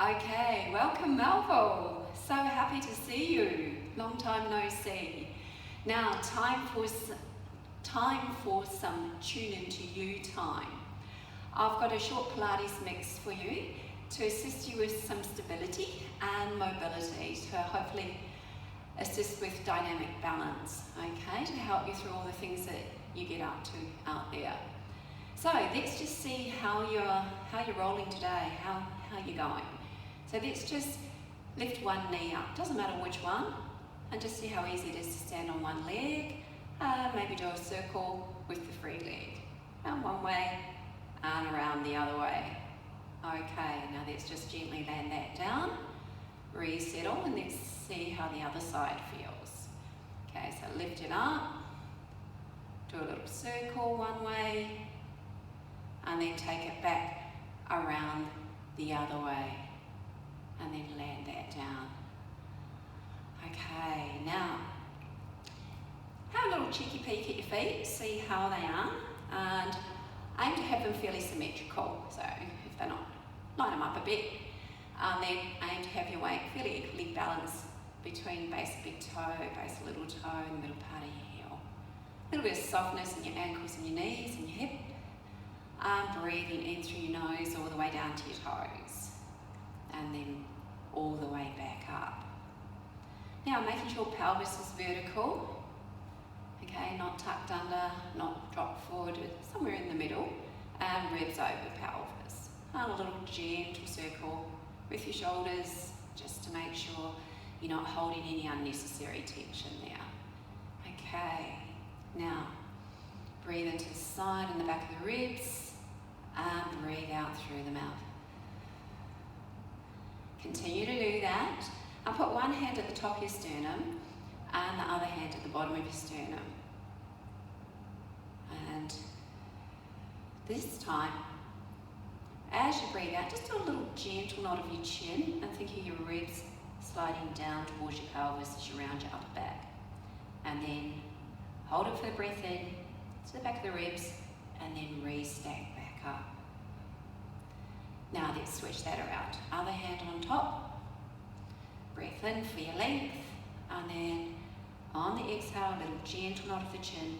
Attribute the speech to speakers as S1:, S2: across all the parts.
S1: Okay, welcome Melville. So happy to see you. Long time no see. Now, time for some tune into you time. I've got a short Pilates mix for you to assist you with some stability and mobility to hopefully assist with dynamic balance, okay, to help you through all the things that you get up to out there. So let's just see how you're rolling today, how you're going. So let's just lift one knee up, doesn't matter which one, and just see how easy it is to stand on one leg. Maybe do a circle with the free leg. Around one way and around the other way. Okay, now let's just gently land that down, resettle, and let's see how the other side feels. Okay, so lift it up, do a little circle one way, and then take it back around the other way, and then land that down. Okay, now have a little cheeky peek at your feet, see how they are, and aim to have them fairly symmetrical. So if they're not, line them up a bit, and then aim to have your weight fairly equally balanced between base of big toe, base of little toe, and the middle part of your heel. A little bit of softness in your ankles and your knees and your hip. Breathing in through your nose all the way down to your toes, and then all the way back up. Now making sure pelvis is vertical, okay, not tucked under, not dropped forward, somewhere in the middle, and ribs over pelvis. And a little gentle circle with your shoulders, just to make sure you're not holding any unnecessary tension there. Okay, now breathe into the side and the back of the ribs, and breathe out through the mouth. Continue to do that. I'll put one hand at the top of your sternum and the other hand at the bottom of your sternum. And this time, as you breathe out, just do a little gentle nod of your chin and think of your ribs sliding down towards your pelvis as you round your upper back. And then hold it for the breath in to the back of the ribs, and then re-stack back up. Now let's switch that around. Other hand on top, breath in for your length, and then on the exhale, a little gentle nod of the chin,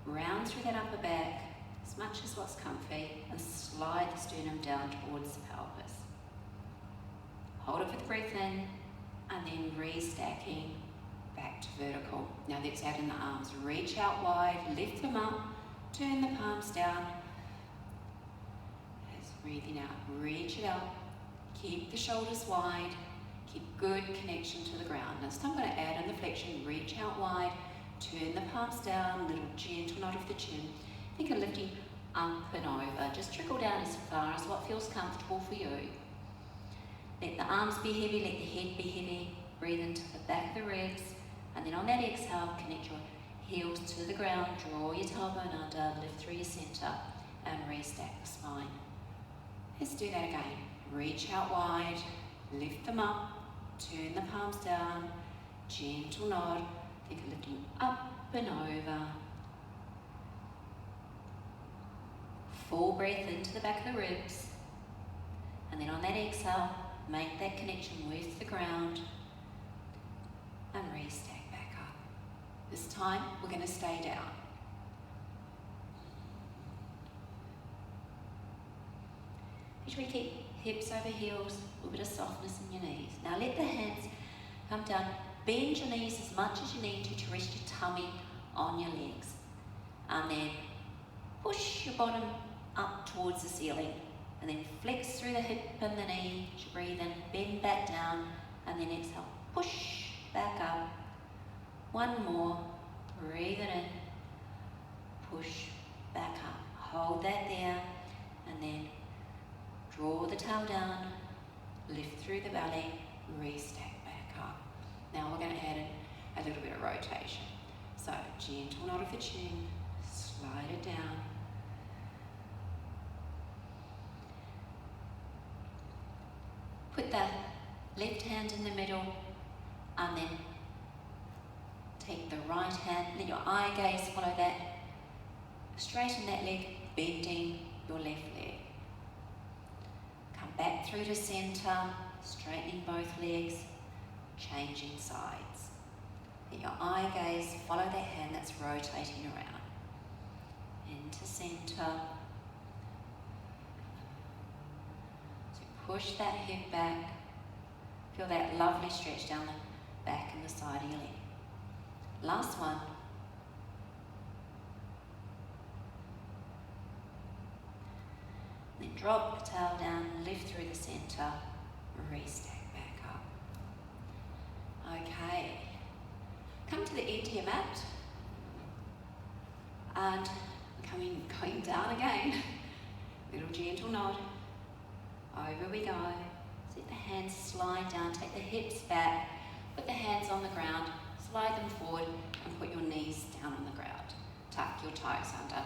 S1: round through that upper back as much as what's comfy, and slide the sternum down towards the pelvis. Hold it for the breath in, and then re-stacking back to vertical. Now let's add in the arms. Reach out wide, lift them up, turn the palms down. As breathing out, reach it up, keep the shoulders wide, keep good connection to the ground. Now I'm going to add in the flexion, reach out wide, turn the palms down, little gentle nod of the chin. Think of lifting up and over. Just trickle down as far as what feels comfortable for you. Let the arms be heavy, let the head be heavy. Breathe into the back of the ribs, and then on that exhale, connect your heels to the ground, draw your tailbone under, lift through your center, and re-stack the spine. Let's do that again. Reach out wide, lift them up, turn the palms down, gentle nod, think of lifting up and over. Full breath into the back of the ribs, and then on that exhale, make that connection with the ground, and re-stack back up. This time, we're going to stay down. Make sure you keep hips over heels, a little bit of softness in your knees. Now let the hands come down. Bend your knees as much as you need to rest your tummy on your legs. And then push your bottom up towards the ceiling. And then flex through the hip and the knee as you breathe in. Bend back down, and then exhale. Push back up. One more. Breathe it in. Push back up. Hold that there, and then draw the tail down, lift through the belly, re-stack back up. Now we're going to add in a little bit of rotation. So gentle nod of the chin, slide it down. Put the left hand in the middle, and then take the right hand, let your eye gaze follow that. Straighten that leg, bending your left leg. Come back back through to centre, straightening both legs, changing sides. Let your eye gaze follow that hand that's rotating around. Into centre. So push that hip back. Feel that lovely stretch down the back and the side of your leg. Last one. Then drop the tail down, lift through the centre, re-stack back up. Okay. Come to the edge of your mat. And going down again. Little gentle nod. Over we go. Let the hands slide down, take the hips back, put the hands on the ground, slide them forward and put your knees down on the ground. Tuck your toes under.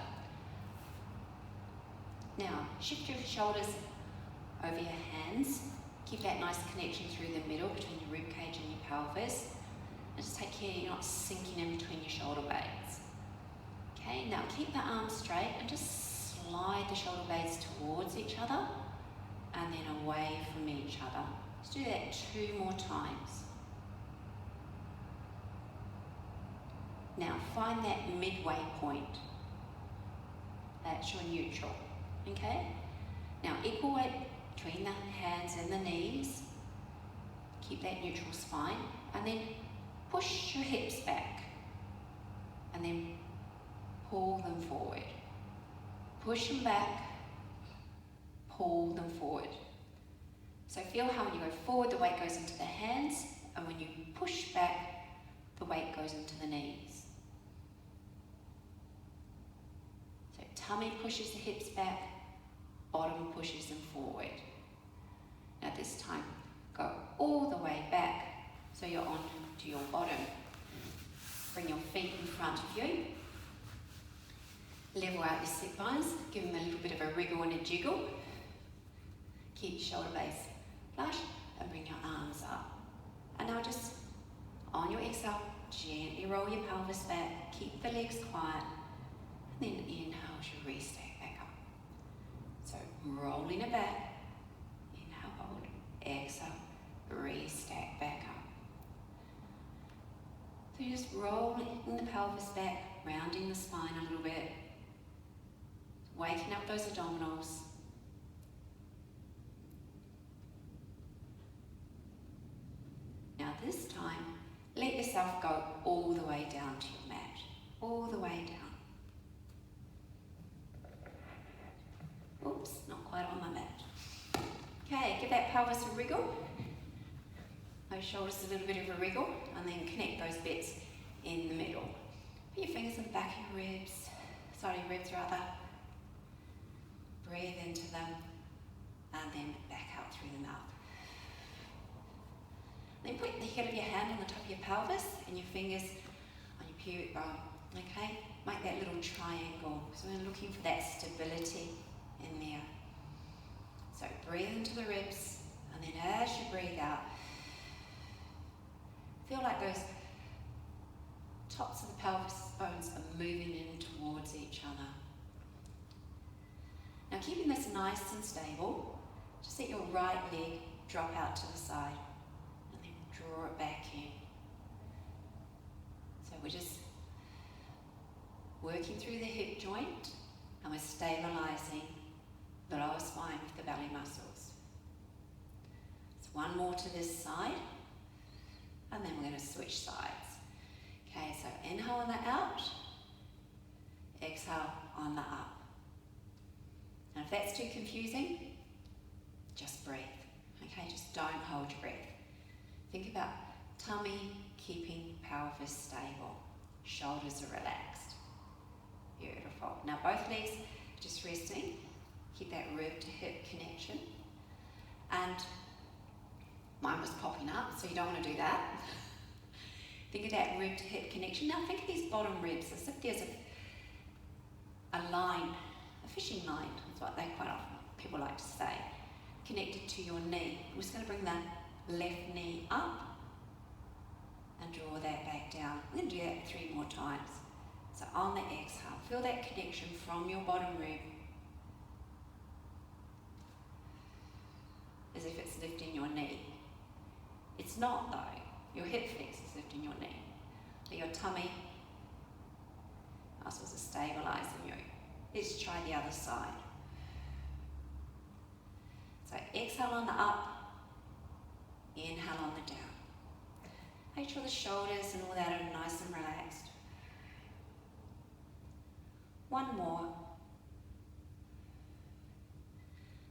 S1: Now, shift your shoulders over your hands. Keep that nice connection through the middle between your rib cage and your pelvis. And just take care you're not sinking in between your shoulder blades. Okay, now keep the arms straight and just slide the shoulder blades towards each other and then away from each other. Let's do that 2 more times. Now find that midway point. That's your neutral. Okay? Now equal weight between the hands and the knees. Keep that neutral spine and then push your hips back and then pull them forward. Push them back, pull them forward. So feel how when you go forward, the weight goes into the hands, and when you push back, the weight goes into the knees. So tummy pushes the hips back, bottom pushes them forward. Now this time, go all the way back, so you're on to your bottom. Bring your feet in front of you. Level out your sit bones, give them a little bit of a wriggle and a jiggle. Keep your shoulder blades flush and bring your arms up. And now just on your exhale, gently roll your pelvis back, keep the legs quiet, and then inhale as you re-stack back up. So rolling it back, inhale, hold, exhale, re-stack back up. So you're just rolling the pelvis back, rounding the spine a little bit, waking up those abdominals. Now this time, let yourself go all the way down to your mat, all the way down. Oops, not quite on my mat. Okay, give that pelvis a wriggle. Those shoulders a little bit of a wriggle, and then connect those bits in the middle. Put your fingers in the back of your ribs, side of your ribs rather. Breathe into them, and then back out through the mouth. Then put the head of your hand on the top of your pelvis and your fingers on your pubic bone, okay? Make that little triangle. So we're looking for that stability in there. So breathe into the ribs, and then as you breathe out, feel like those tops of the pelvis bones are moving in towards each other. Now keeping this nice and stable, just let your right leg drop out to the side and then draw it back in. So we're just working through the hip joint and we're stabilising the lower spine with the belly muscles. So one more to this side and then we're going to switch sides. Okay, so inhale on the out, exhale on the up. And if that's too confusing, just breathe. Okay, just don't hold your breath. Think about tummy keeping pelvis stable. Shoulders are relaxed. Beautiful. Now both legs just resting. Keep that rib to hip connection. And mine was popping up, so you don't want to do that. Think of that rib to hip connection. Now think of these bottom ribs as if there's a line, a fishing line, is what they quite often people like to say, connected to your knee. We're just going to bring the left knee up and draw that back down. We're going to do that 3 more times. So on the exhale, feel that connection from your bottom rib. is lifting your knee. It's not though. Your hip flex is lifting your knee. But your tummy muscles are stabilizing you. Let's try the other side. So exhale on the up, inhale on the down. Make sure the shoulders and all that are nice and relaxed. One more.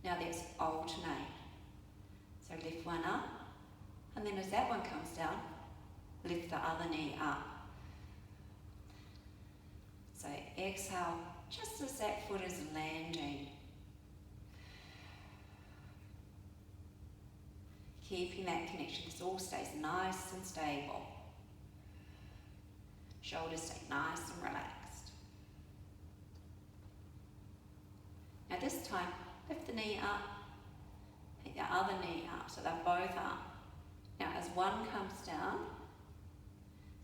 S1: Now let's alternate. So lift one up, and then as that one comes down, lift the other knee up. So exhale just as that foot is landing. Keeping that connection, this all stays nice and stable. Shoulders stay nice and relaxed. Now this time, lift the knee up, take the other knee up, so they're both up. Now as one comes down,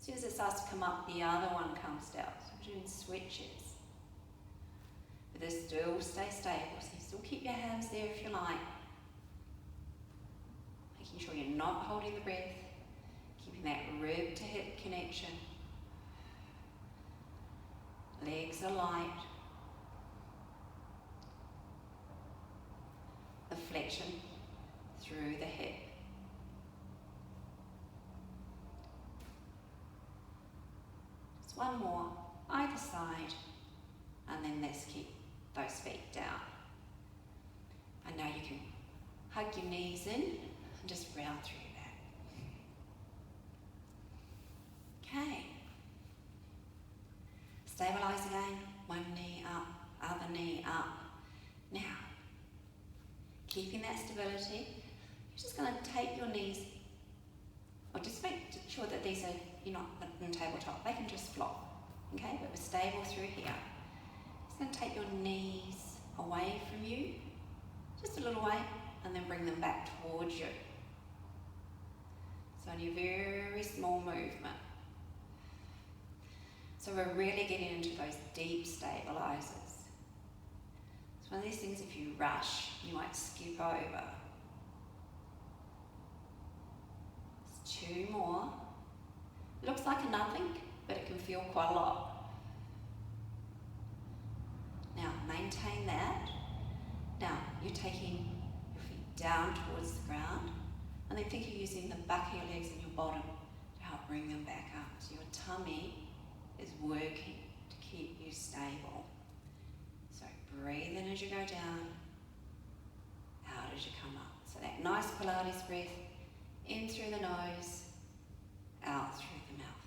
S1: as soon as it starts to come up, the other one comes down. So we're doing switches. But this still stay stable, so you still keep your hands there if you like. Making sure you're not holding the breath, keeping that rib to hip connection. Legs are light. The flexion through the hip. Just one more, either side, and then let's keep those feet down. And now you can hug your knees in and just round through your back. Okay. Stabilize again, one knee up, other knee up. Now, keeping that stability, you're just going to take your knees, or just make sure that these are, you're not on tabletop, they can just flop, okay? But we're stable through here. Just going to take your knees away from you, just a little way, and then bring them back towards you. It's only a very small movement. So we're really getting into those deep stabilizers. It's one of these things, if you rush, you might skip over. Just two more. It looks like a nothing, but it can feel quite a lot. Now, maintain that. Now, you're taking your feet down towards the ground, and then think of using the back of your legs and your bottom to help bring them back up. So your tummy is working to keep you stable. So breathe in as you go down, out as you come up. So that nice Pilates breath, in through the nose, out through the mouth.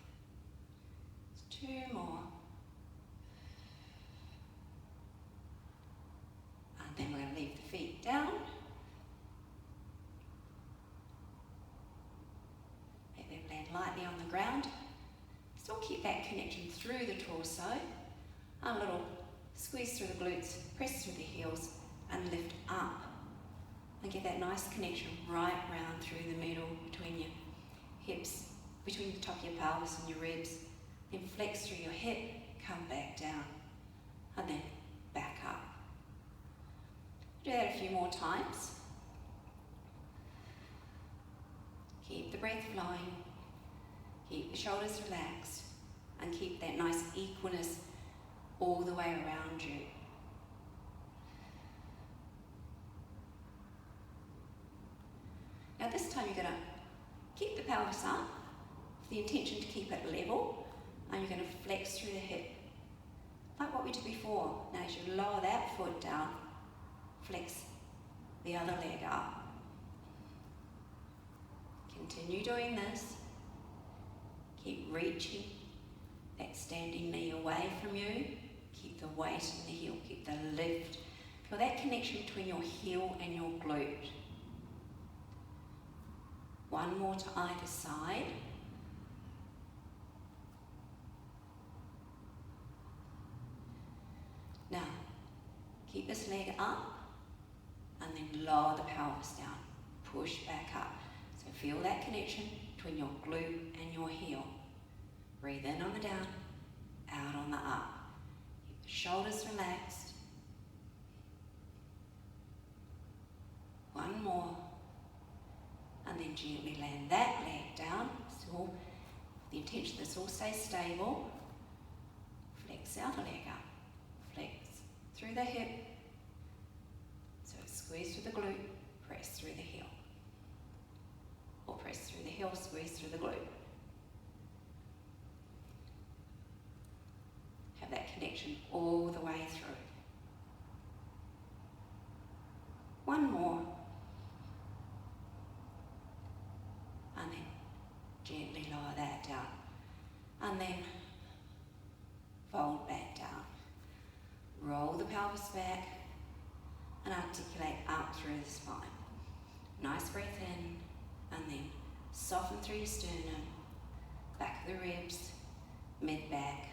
S1: Just two more. And then we're going to leave the feet down. Let them land lightly on the ground. Still keep that connection through the torso. A little squeeze through the glutes, press through the heels, and lift up. And get that nice connection right round through the middle between your hips, between the top of your pelvis and your ribs. Then flex through your hip, come back down, and then back up. Do that a few more times. Keep the breath flowing. Keep the shoulders relaxed, and keep that nice equalness all the way around you. Now this time you're going to keep the pelvis up with the intention to keep it level, and you're going to flex through the hip, like what we did before. Now as you lower that foot down, flex the other leg up. Continue doing this. Keep reaching that standing knee away from you. Keep the weight in the heel, keep the lift. Feel that connection between your heel and your glute. One more to either side. Now, keep this leg up and then lower the pelvis down. Push back up. So feel that connection between your glute and your heel. Breathe in on the down, out on the up. Keep the shoulders relaxed. One more. gently land that leg down. So the intention this all stays stable. Flex the outer leg up. Flex through the hip. So squeeze through the glute, press through the heel. Or press through the heel, squeeze through the glute. Have that connection all the way through. One more. And then gently lower that down. And then fold back down. Roll the pelvis back and articulate out through the spine. Nice breath in and then soften through your sternum, back of the ribs, mid-back,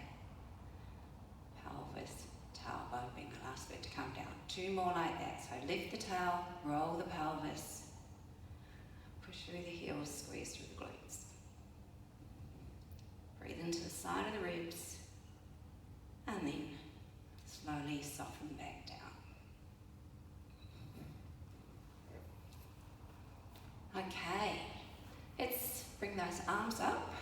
S1: pelvis, tailbone being the last bit to come down. Two more like that. So lift the tail, roll the pelvis, push through the heels, squeeze through the glutes. Breathe into the side of the ribs and then slowly soften back down. Okay, let's bring those arms up.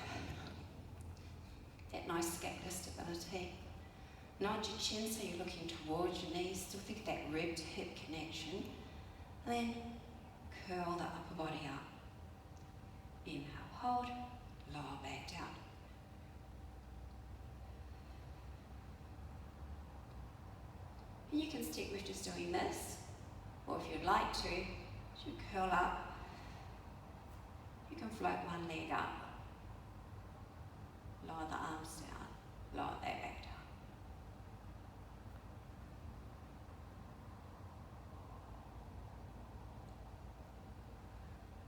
S1: That nice scapular stability. Nod your chin so you're looking towards your knees. Still think of that rib to hip connection. And then curl the upper body up. Inhale, hold, lower back down. And you can stick with just doing this, or if you'd like to, as you curl up, you can float one leg up, lower the arms down, lower that back down.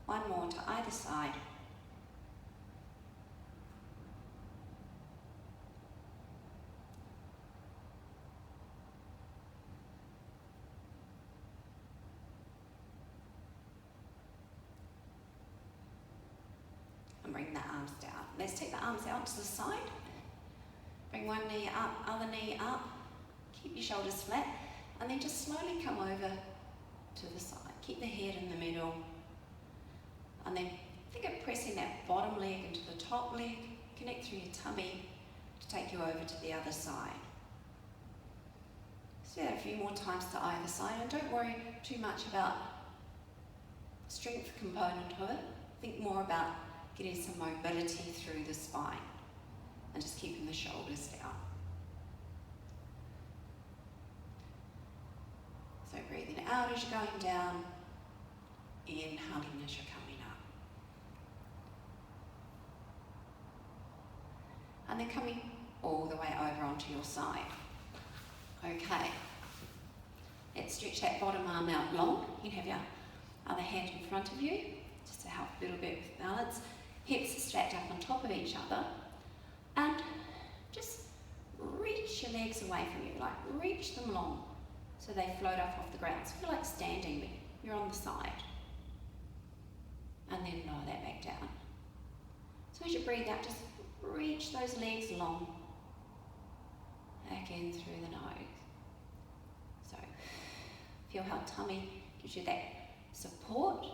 S1: One more to either side. And bring the arms down. Let's take the arms out to the side. Bring one knee up, other knee up. Keep your shoulders flat. And then just slowly come over to the side. Keep the head in the middle. And then think of pressing that bottom leg into the top leg. Connect through your tummy to take you over to the other side. So do that a few more times to either side. And don't worry too much about the strength component of it. Think more about getting some mobility through the spine and just keeping the shoulders down. So breathing out as you're going down, inhaling as you're coming up. And then coming all the way over onto your side. Okay. Let's stretch that bottom arm out long. You can have your other hand in front of you, just to help a little bit with balance. Hips are stacked up on top of each other. And just reach your legs away from you, like reach them long so they float up off the ground. So you're like standing, but you're on the side. And then lower that back down. So as you breathe out, just reach those legs long. Back in through the nose. So feel how tummy gives you that support.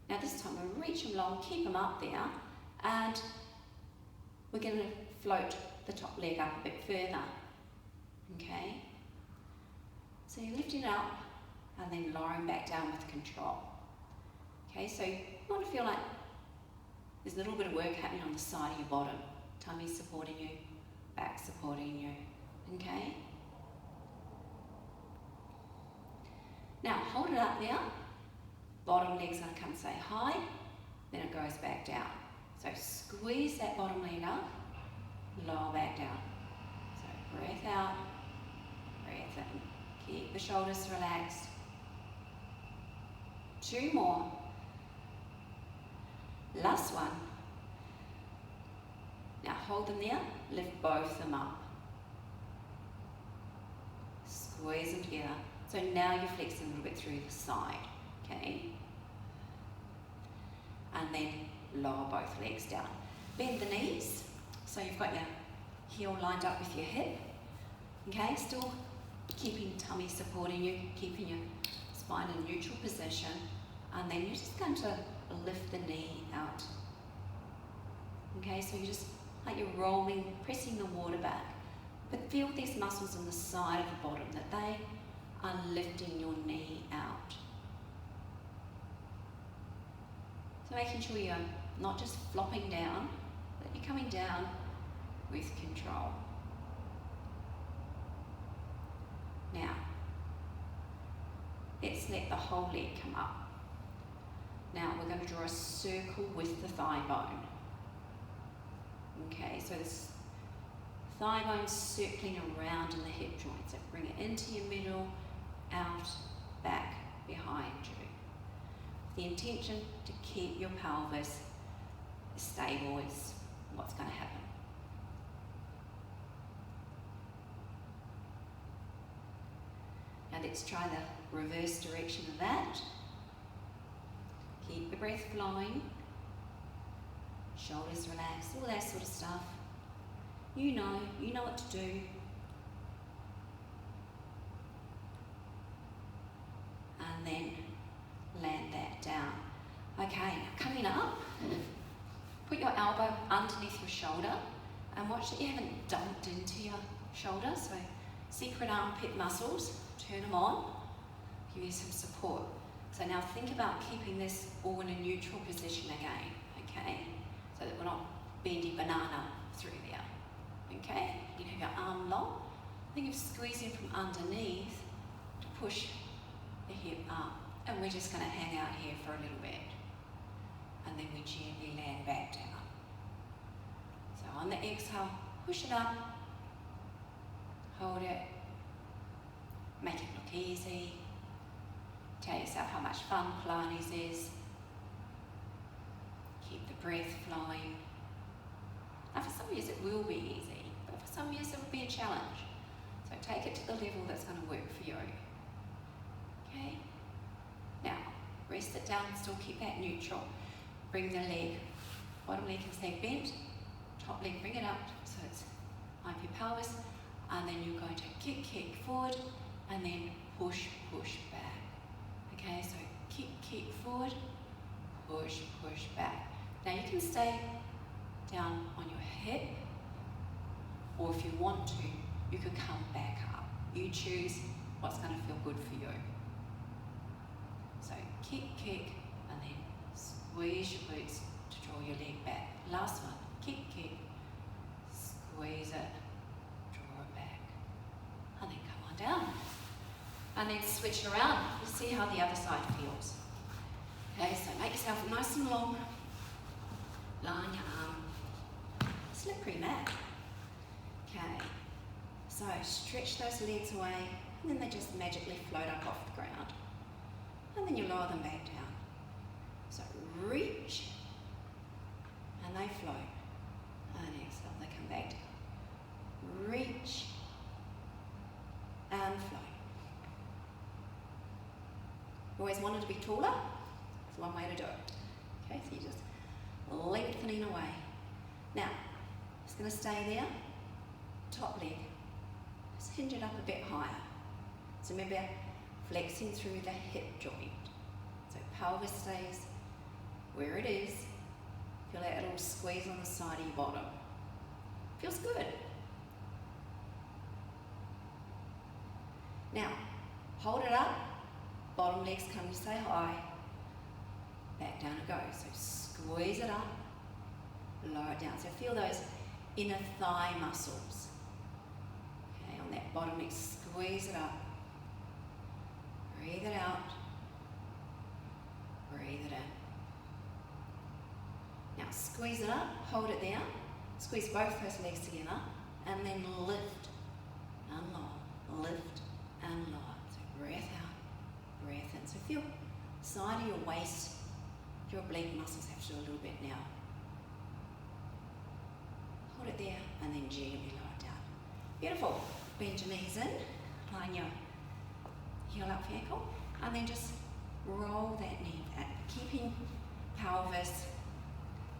S1: Now this time we'll reach them long, keep them up there, and we're going to float the top leg up a bit further. Okay? So you're lifting it up and then lowering back down with control. Okay, so you want to feel like there's a little bit of work happening on the side of your bottom. Tummy supporting you, back supporting you. Okay? Now hold it up there. Bottom leg's going to come say hi, then it goes back down. So squeeze that bottom leg up, lower back down. So breath out, breath in. Keep the shoulders relaxed. Two more. Last one. Now hold them there, lift both of them up. Squeeze them together. So now you're flexing a little bit through the side. Okay, and then lower both legs down. Bend the knees, so you've got your heel lined up with your hip. Okay, still keeping tummy supporting you, keeping your spine in neutral position. and then you're just going to lift the knee out. Okay, so you're just like you're rolling, pressing the water back, but feel these muscles on the side of the bottom, that they are lifting your knee out. So making sure you're not just flopping down, but you're coming down with control. Now, let's let the whole leg come up. Now we're going to draw a circle with the thigh bone. Okay, so this thigh bone circling around in the hip joint. So bring it into your middle, out, back, behind you. The intention to keep your pelvis stable is what's going to happen. Now let's try the reverse direction of that. Keep the breath flowing. Shoulders relaxed, all that sort of stuff. You know what to do. And then land that down. Okay, now coming up, put your elbow underneath your shoulder and watch that you haven't dumped into your shoulder. So secret armpit muscles, turn them on, give you some support. So now think about keeping this all in a neutral position again, okay? So that we're not bendy banana through there, okay? You can have your arm long. Think of squeezing from underneath to push the hip up. And we're just going to hang out here for a little bit. And then we gently land back down. So on the exhale, push it up, hold it, make it look easy. Tell yourself how much fun Pilates is. Keep the breath flowing. Now for some years it will be easy, but for some years it will be a challenge. So take it to the level that's going to work for you. Okay? Now, rest it down, still keep that neutral. Bring the leg, bottom leg can stay bent, top leg bring it up so it's like your pelvis, and then you're going to kick forward, and then push back. Okay, so kick forward, push back. Now you can stay down on your hip, or if you want to, you could come back up. You choose what's going to feel good for you. So kick, and then squeeze your glutes to draw your leg back. Last one, kick, squeeze it, draw it back, and then come on down. And then switch it around. You see how the other side feels. Okay, so make yourself nice and long. Line your arm. Slippery mat. Okay, so stretch those legs away, and then they just magically float up off the ground. And then you lower them back down. So reach, and they float. And exhale, they come back down. Reach, and float. Always wanted to be taller? That's one way to do it. Okay, so you're just lengthening away. Now, just going to stay there. Top leg. Just hinge it up a bit higher. So remember, flexing through the hip joint. So pelvis stays where it is. Feel that little squeeze on the side of your bottom. Feels good. Now, hold it up. Bottom legs come to stay high. Back down it goes. So squeeze it up. Lower it down. So feel those inner thigh muscles. Okay, on that bottom leg, squeeze it up. Breathe it out. Breathe it in. Now squeeze it up, hold it there. Squeeze both those legs together, and then lift and lower. Lift and lower. So breath out, breath in. So feel the side of your waist, your oblique muscles have to do a little bit now. Hold it there, and then gently lower it down. Beautiful. Bend your knees in, line your heel up for ankle, and then just roll that knee back, keeping pelvis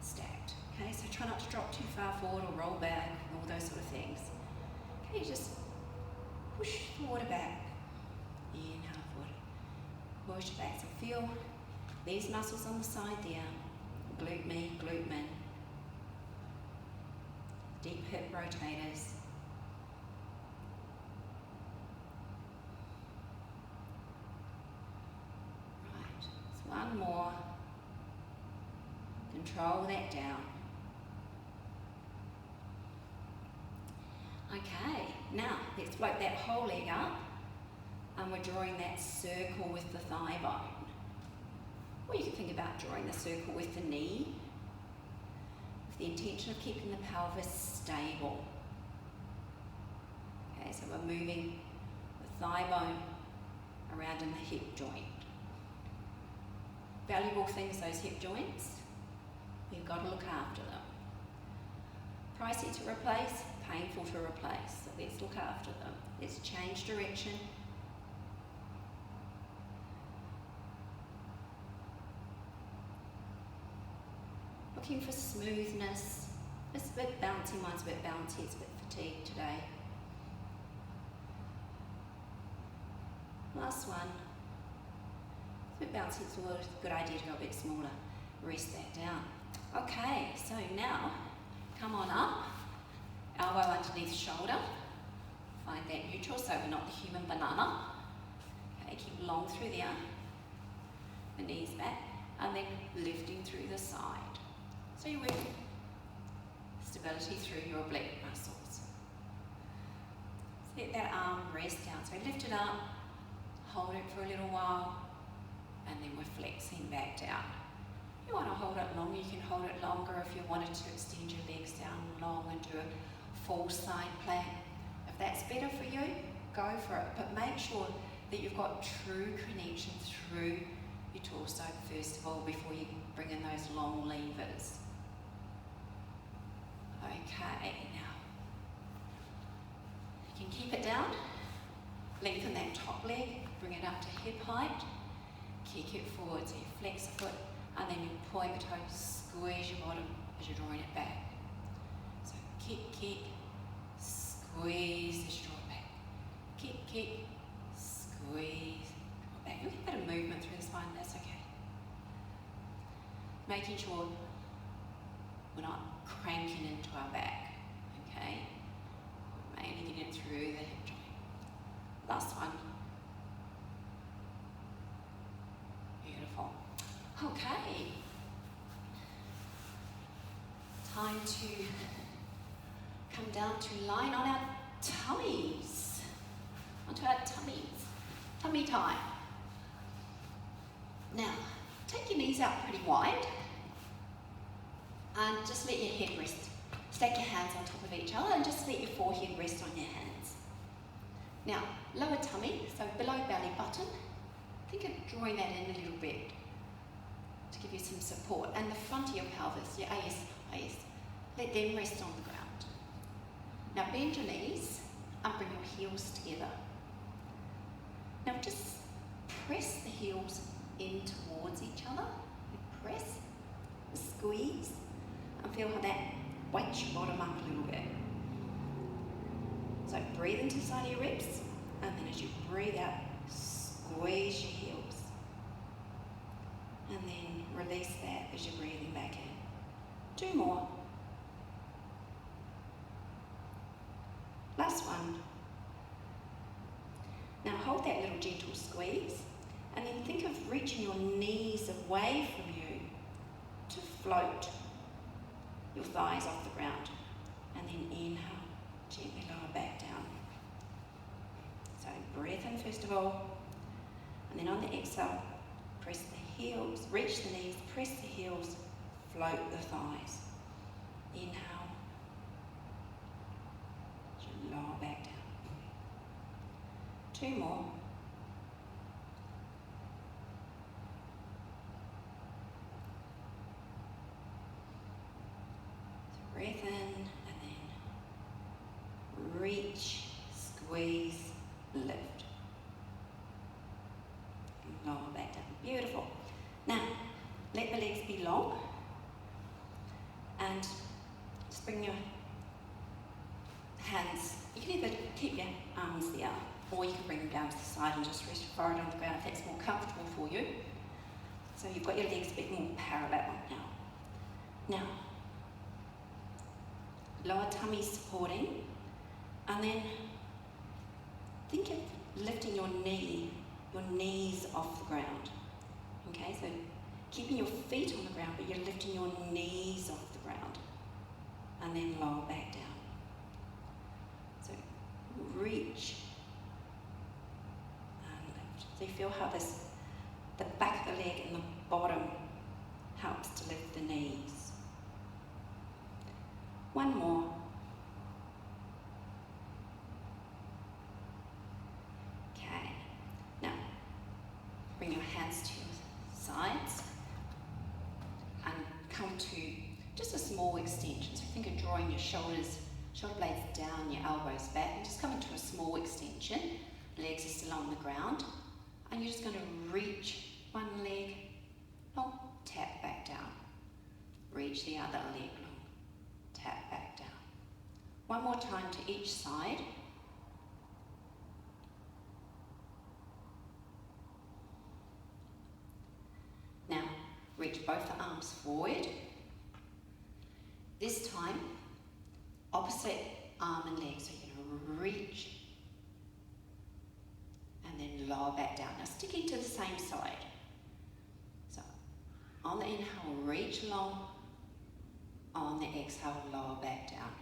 S1: stacked. Okay, so try not to drop too far forward or roll back, and all those sort of things. Okay, just push the water back. Inhale forward, push back. So feel These muscles on the side there, glute me, glute min. Deep hip rotators. Right, so one more. Control that down. Okay, now let's float that whole leg up and we're drawing that circle with the thigh bone. Or you can think about drawing the circle with the knee with the intention of keeping the pelvis stable. Okay, so we're moving the thigh bone around in the hip joint. Valuable things, those hip joints. You've got to look after them. Pricey to replace, painful to replace. So let's look after them. Let's change direction. Looking for smoothness. It's a bit bouncy, mine's a bit bouncy, it's a bit fatigued today. Last one. It's a bit bouncy, it's a good idea to go a bit smaller. Rest that down. Okay, so now come on up, elbow underneath shoulder, find that neutral so we're not the human banana. Okay, keep long through there, the knees back, and then lifting through the side. So you work stability through your oblique muscles. Let that arm rest down, so lift it up, hold it for a little while, and then we're flexing back down. If you want to hold it longer, you can hold it longer. If you wanted to extend your legs down long and do a full side plank. If that's better for you, go for it. But make sure that you've got true connection through your torso first of all before you bring in those long levers. Okay, now you can keep it down. Lengthen that top leg, bring it up to hip height. Kick it forward, so you flex the foot. And then you point the toe, squeeze your bottom as you're drawing it back. So kick, squeeze as you draw it back. Kick, squeeze, draw it back. You'll get a bit of movement through the spine, that's okay. Making sure we're not cranking into our back, okay? We're mainly getting it through the hip joint. Last one. Beautiful. Okay, time to come down to lying on our tummies, onto our tummies, tummy time. Now, take your knees out pretty wide and just let your head rest. Stack your hands on top of each other and just let your forehead rest on your hands. Now, lower tummy, so below belly button, think of drawing that in a little bit. Give you some support, and the front of your pelvis, your AS, let them rest on the ground. Now bend your knees and bring your heels together. Now just press the heels in towards each other. Press, squeeze, and feel how that wakes your bottom up a little bit. So breathe into the side of your ribs, and then as you breathe out, squeeze your heels. And then release that as you're breathing back in. 2 more. Last one. Now hold that little gentle squeeze and then think of reaching your knees away from you to float your thighs off the ground. And then inhale, gently lower back down. So breath in first of all, and then on the exhale, press the heels, reach the knees, press the heels, float the thighs. Inhale, lower back down. 2 more. So breath in and then reach, squeeze, lift. Lower back down. Beautiful. Now, let the legs be long and just bring your hands. You can either keep your arms there or you can bring them down to the side and just rest your forehead on the ground if that's more comfortable for you. So you've got your legs a bit more parallel now. Now, lower tummy supporting, and then think of lifting your knees off the ground. Okay, so keeping your feet on the ground, but you're lifting your knees off the ground, and then lower back down. So reach and lift. So you feel how the back of the leg and the bottom helps to lift the knees. One more. Okay. Now, bring your hands to your sides and come to just a small extension. So think of drawing your shoulder blades down, your elbows back, and just come into a small extension. Legs are still on the ground, and you're just going to reach one leg long, tap back down. Reach the other leg long, tap back down. One more time to each side. Now, reach both the arms forward. This time, opposite arm and leg. So you're going to reach and then lower back down. Now, sticking to the same side. So, on the inhale, reach long. On the exhale, lower back down.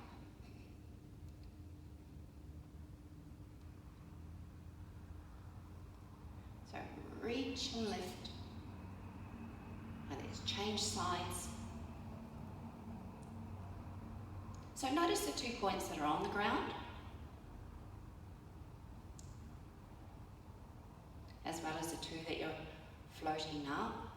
S1: So, reach and lift. And let's change sides. So notice the 2 points that are on the ground, as well as the 2 that you're floating up.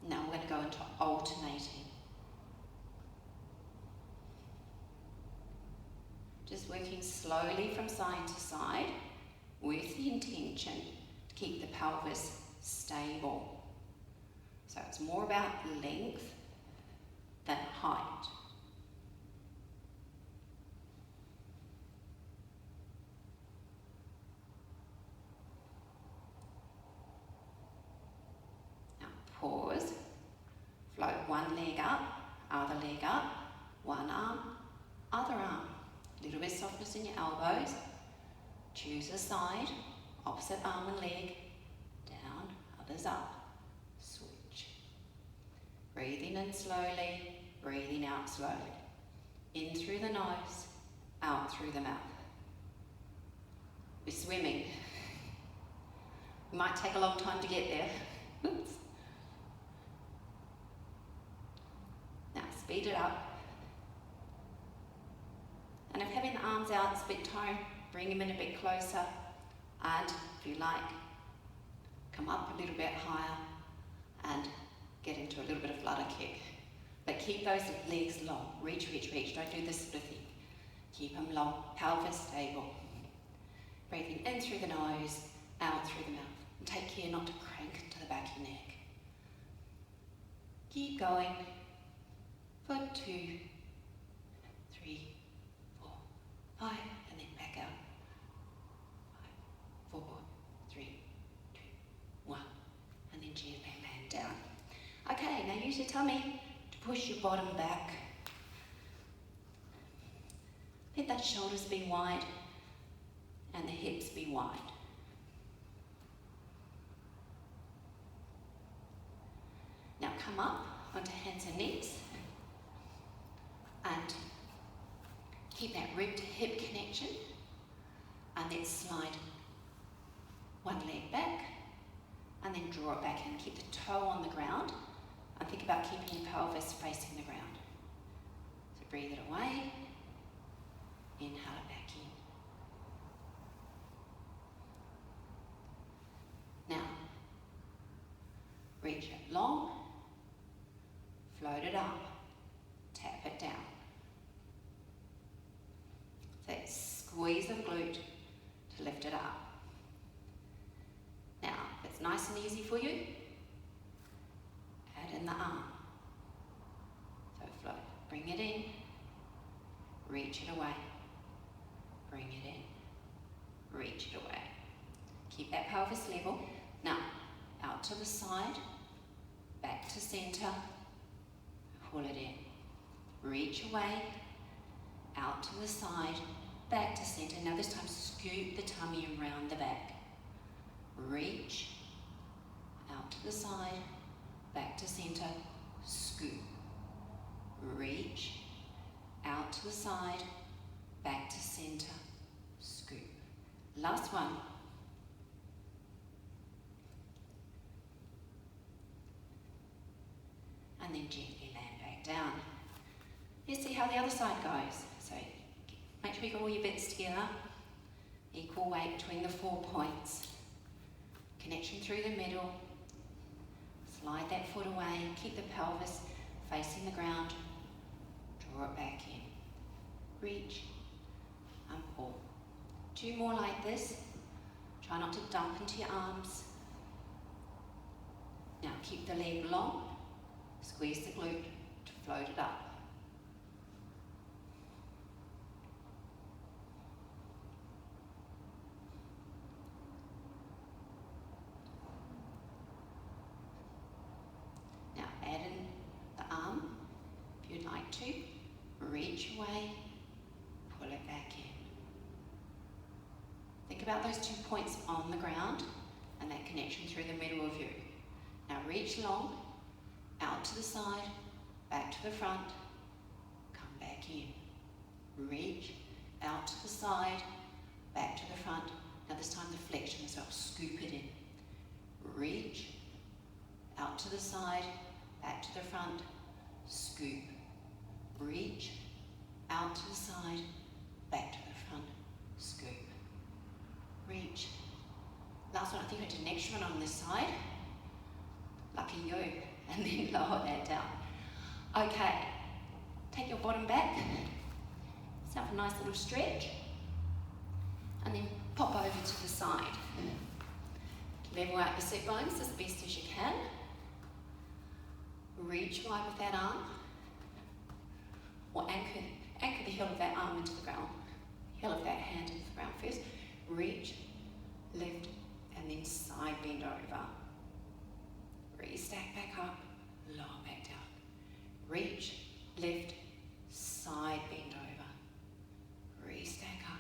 S1: Now we're going to go into alternating. Just working slowly from side to side with the intention to keep the pelvis stable. So it's more about length than height. Now pause, float one leg up, other leg up, one arm, other arm. A little bit of softness in your elbows. Choose a side, opposite arm and leg, down, others up. Breathing in slowly, breathing out slowly. In through the nose, out through the mouth. We're swimming. It might take a long time to get there. Oops. Now speed it up. And if having the arms out is a bit tight, bring them in a bit closer. And if you like, come up a little bit higher and get into a little bit of flutter kick. But keep those legs long. Reach, reach, reach. Don't do this sort of thing. Keep them long. Pelvis stable. Breathing in through the nose, out through the mouth. And take care not to crank into the back of your neck. Keep going for 2, 3, 4, 5, and then back out. 5, 4, 3, 2, 1, and then gently land down. Okay, now use your tummy to push your bottom back. Let that shoulders be wide and the hips be wide. Now come up onto hands and knees and keep that rib to hip connection, and then slide one leg back and then draw it back in. Keep the toe on the ground and think about keeping your pelvis facing the ground. So breathe it away, inhale it back in. Now, reach it long, float it up, tap it down. So squeeze the glute to lift it up. Now, if it's nice and easy for you, add in the arm. So float, bring it in, reach it away, bring it in, Keep that pelvis level. Now, out to the side, back to center, pull it in. Reach away, out to the side, back to center. Now this time scoop the tummy around the back. Reach, out to the side, back to center, scoop. Reach, out to the side, back to center, scoop. Last one. And then gently land back down. Let's see how the other side goes. So make sure you got all your bits together. Equal weight between the 4 points. Connection through the middle. Slide that foot away. Keep the pelvis facing the ground. Draw it back in. Reach and pull. 2 more like this. Try not to dump into your arms. Now keep the leg long. Squeeze the glute to float it up. Now add in the arm if you'd like to. Reach away, pull it back in. Think about those 2 points on the ground and that connection through the middle of you. Now reach long, out to the side, back to the front, come back in. Reach, out to the side, back to the front. Now this time the flexion as well, scoop it in. Reach, out to the side, back to the front, scoop. Reach, out to the side, back to the front, scoop. Reach. Last one, I think I did an extra one on this side. Lucky you. And then lower that down. Okay, take your bottom back, let's have a nice little stretch, and then pop over to the side. Level out your sit bones as best as you can. Reach wide with that arm, or anchor the heel of that arm into the ground, heel of that hand into the ground first. Reach, lift, and then side bend over. Restack back up, lower back down. Reach, lift, side bend over. Restack up,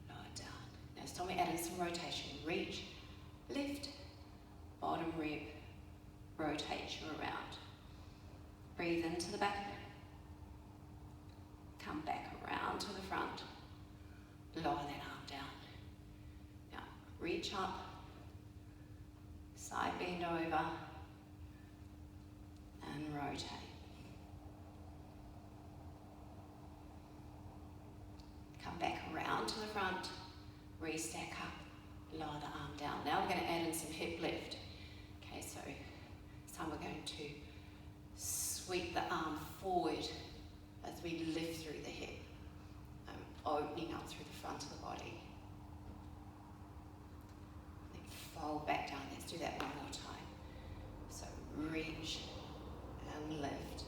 S1: lower down. Now it's time we add in some rotation. Reach, lift, bottom rib, rotate you around. Breathe into the back. Come back around to the front. Lower that arm down. Now reach up, side bend over, and rotate. Come back around to the front, restack up, lower the arm down. Now we're going to add in some hip lift. Okay, so this time we're going to sweep the arm forward as we lift through the hip, opening up through the front of the body. Fold back down. Let's do that one more time. So reach and lift.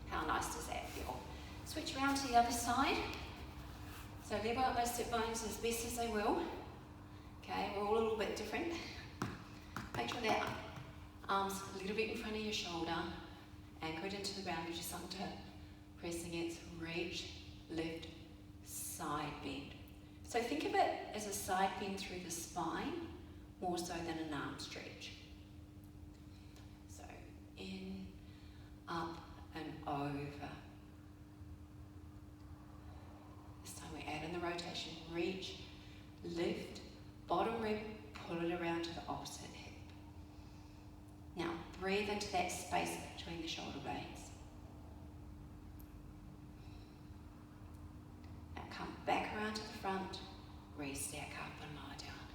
S1: How nice does that feel? Switch around to the other side. So level out those sit bones as best as they will. Okay, we're all a little bit different. Make sure that arm's a little bit in front of your shoulder, anchored into the ground, gives you something to press against. Reach, lift, side bend. So think of it as a side bend through the spine, more so than an arm stretch. So in, up and over. This time we add in the rotation. Reach, lift, bottom rib, pull it around to the opposite hip. Now breathe into that space between the shoulder blades. Now come back around to the front, restack up and lower down.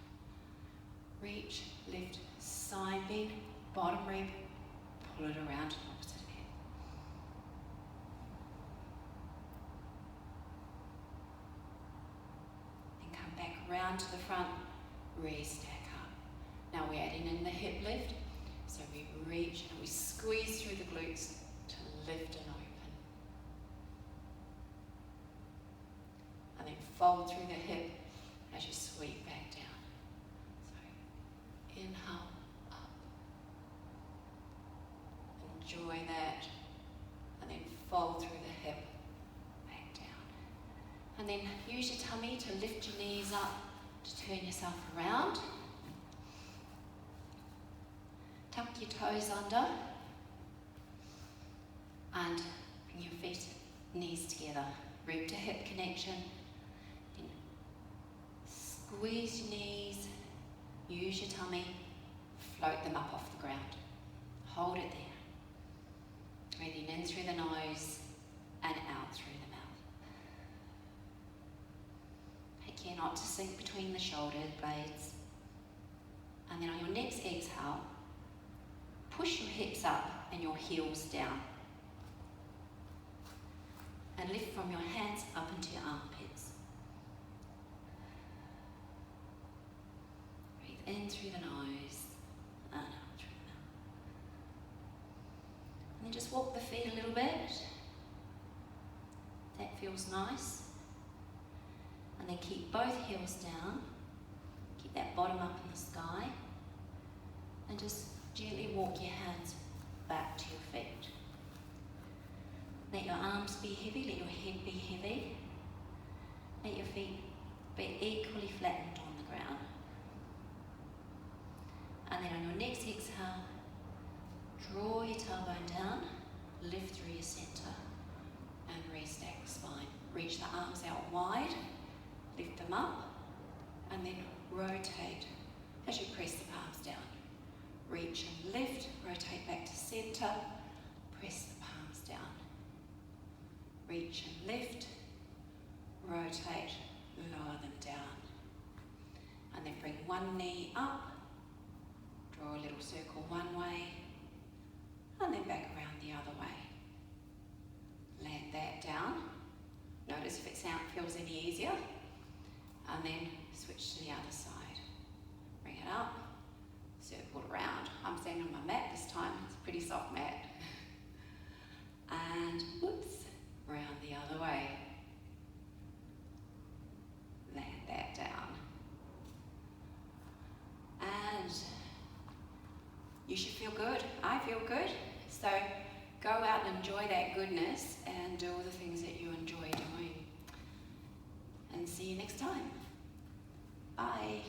S1: Reach, lift, side bend, bottom rib, pull it around to the opposite hip. Then come back around to the front, restack up. Now we're adding in the hip lift. So we reach and we squeeze through the glutes to lift and open. And then fold through the hip as you sweep back down. So inhale, up. Enjoy that. And then fold through the hip, back down. And then use your tummy to lift your knees up, to turn yourself around. Tuck your toes under. And bring your feet, knees together. Rib to hip connection. Then squeeze your knees, use your tummy, float them up off the ground. Hold it there. Breathing in through the nose and out through the mouth. Take care not to sink between the shoulder blades. And then on your next exhale, push your hips up and your heels down. And lift from your hands up into your armpits. Breathe in through the nose and out through the mouth. And then just walk the feet a little bit. That feels nice. And then keep both heels down. Keep that bottom up in the sky. And just gently walk your hands back to your feet. Let your arms be heavy, let your head be heavy. Let your feet be equally flattened on the ground. And then on your next exhale, draw your tailbone down, lift through your centre, and restack the spine. Reach the arms out wide, lift them up, and then rotate as you press the palms down. Reach and lift, rotate back to centre, press the palms down. Reach and lift, rotate, lower them down. And then bring one knee up, draw a little circle one way, and then back around the other way. Land that down. Notice if it feels any easier. And then switch to the other side. Bring it up, circle around. I'm standing on my mat this time, it's a pretty soft mat. And whoops. Round the other way. Land that down. And you should feel good. I feel good. So go out and enjoy that goodness and do all the things that you enjoy doing. And see you next time. Bye.